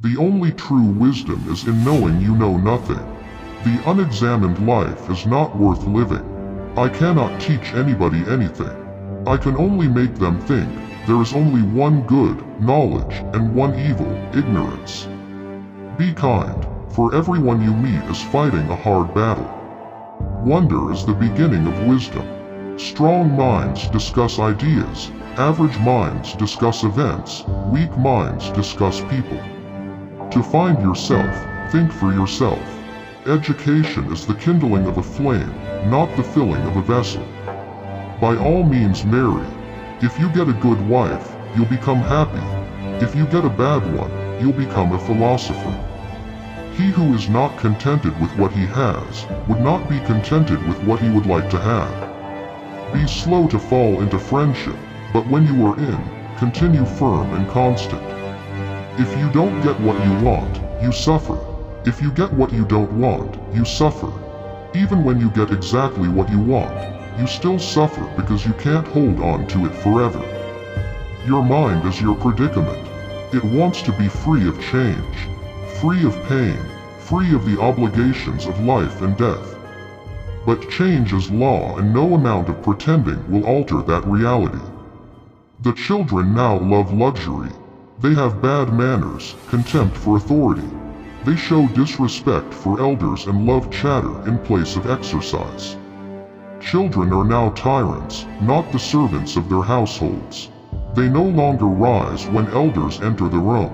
The only true wisdom is in knowing you know nothing. The unexamined life is not worth living. I cannot teach anybody anything. I can only make them think there is only one good, knowledge, and one evil, ignorance. Be kind, for everyone you meet is fighting a hard battle. Wonder is the beginning of wisdom. Strong minds discuss ideas, average minds discuss events, weak minds discuss people. To find yourself, think for yourself. Education is the kindling of a flame, not the filling of a vessel. By all means marry. If you get a good wife, you'll become happy. If you get a bad one, you'll become a philosopher. He who is not contented with what he has, would not be contented with what he would like to have. Be slow to fall into friendship, but when you are in, continue firm and constant. If you don't get what you want, you suffer. If you get what you don't want, you suffer. Even when you get exactly what you want, you still suffer because you can't hold on to it forever. Your mind is your predicament. It wants to be free of change, free of pain, free of the obligations of life and death. But change is law, and no amount of pretending will alter that reality. The children now love luxury. They have bad manners, contempt for authority. They show disrespect for elders and love chatter in place of exercise. Children are now tyrants, not the servants of their households. They no longer rise when elders enter the room.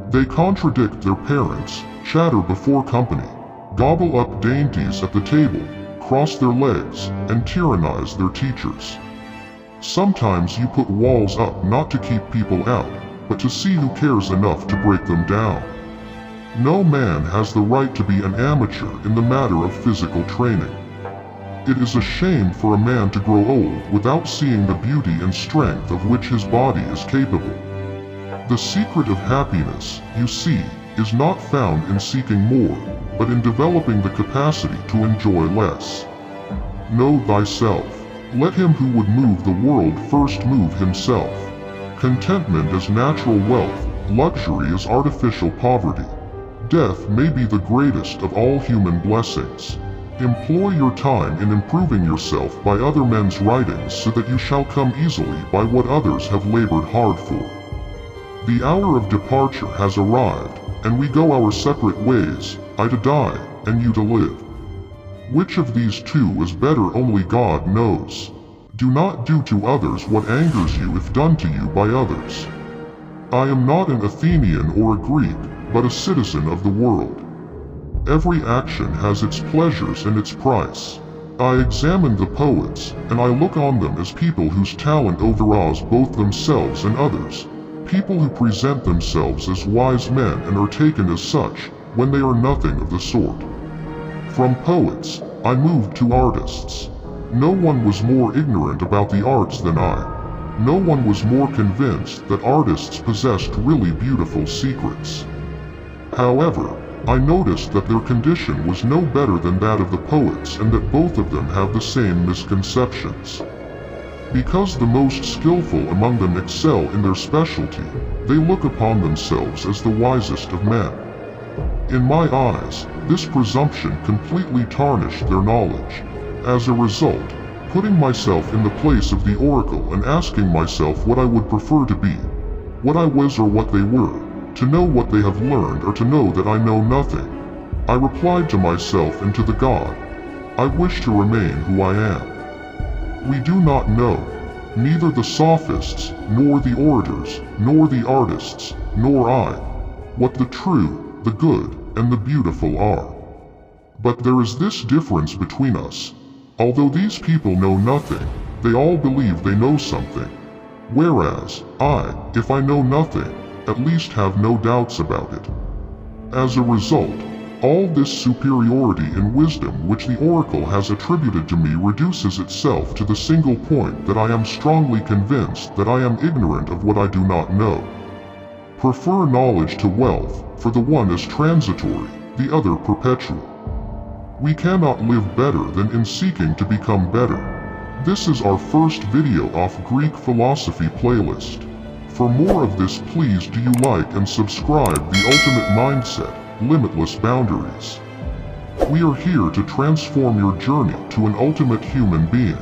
They contradict their parents, chatter before company, gobble up dainties at the table, cross their legs, and tyrannize their teachers. Sometimes you put walls up not to keep people out, but to see who cares enough to break them down. No man has the right to be an amateur in the matter of physical training. It is a shame for a man to grow old without seeing the beauty and strength of which his body is capable. The secret of happiness, you see, is not found in seeking more, but in developing the capacity to enjoy less. Know thyself. Let him who would move the world first move himself. Contentment is natural wealth, luxury is artificial poverty. Death may be the greatest of all human blessings. Employ your time in improving yourself by other men's writings so that you shall come easily by what others have labored hard for. The hour of departure has arrived, and we go our separate ways, I to die, and you to live. Which of these two is better only God knows. Do not do to others what angers you if done to you by others. I am not an Athenian or a Greek, but a citizen of the world. Every action has its pleasures and its price. I examine the poets, and I look on them as people whose talent overawes both themselves and others, people who present themselves as wise men and are taken as such, when they are nothing of the sort. From poets, I moved to artists. No one was more ignorant about the arts than I. No one was more convinced that artists possessed really beautiful secrets. However, I noticed that their condition was no better than that of the poets, and that both of them have the same misconceptions. Because the most skillful among them excel in their specialty, they look upon themselves as the wisest of men. In my eyes, this presumption completely tarnished their knowledge. As a result, putting myself in the place of the oracle and asking myself what I would prefer to be, what I was or what they were, to know what they have learned or to know that I know nothing, I replied to myself and to the God, I wish to remain who I am. We do not know, neither the sophists, nor the orators, nor the artists, nor I, what the true, the good, and the beautiful are. But there is this difference between us. Although these people know nothing, they all believe they know something. Whereas, I, if I know nothing, at least have no doubts about it. As a result, all this superiority in wisdom which the oracle has attributed to me reduces itself to the single point that I am strongly convinced that I am ignorant of what I do not know. Prefer knowledge to wealth, for the one is transitory, the other perpetual. We cannot live better than in seeking to become better. This is our first video off Greek philosophy playlist. For more of this, please do you like and subscribe The Ultimate Mindset, Limitless Boundaries. We are here to transform your journey to an ultimate human being.